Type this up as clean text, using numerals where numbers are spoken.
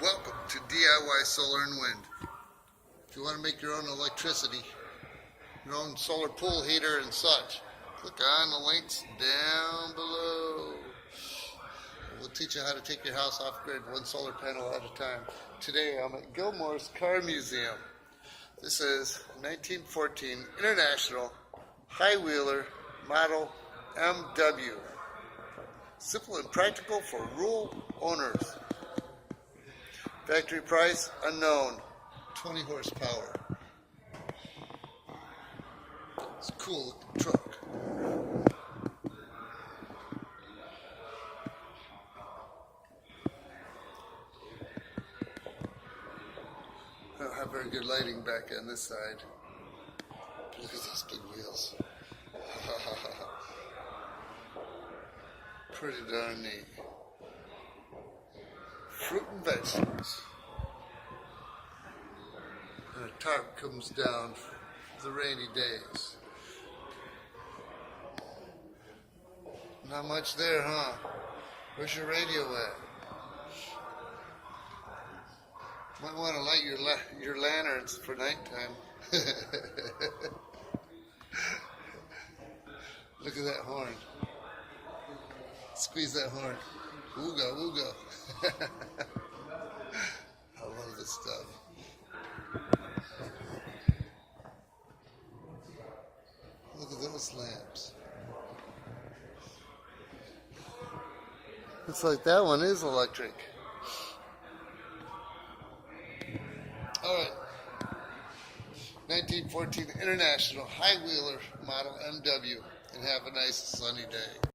Welcome to DIY Solar and Wind. If you want to make your own electricity, your own solar pool heater and such, click on the links down below. We'll teach you how to take your house off grid, one solar panel at a time. Today I'm at Gilmore's Car Museum. This is 1914 International Highwheeler Model MW. Simple and practical for rural owners. Factory price unknown. 20 horsepower. It's a cool looking truck. I don't have very good lighting back on this side. Look at these big wheels. Pretty darn neat. Fruit and vegetables. And a tarp comes down for the rainy days. Not much there, huh? Where's your radio at? Might want to light your lanterns for nighttime. Look at that horn. Squeeze that horn. Ooga, ooga. I love this stuff. Look at those lamps. Looks like that one is electric. Alright. 1914 International Highwheeler Model MW. And have a nice sunny day.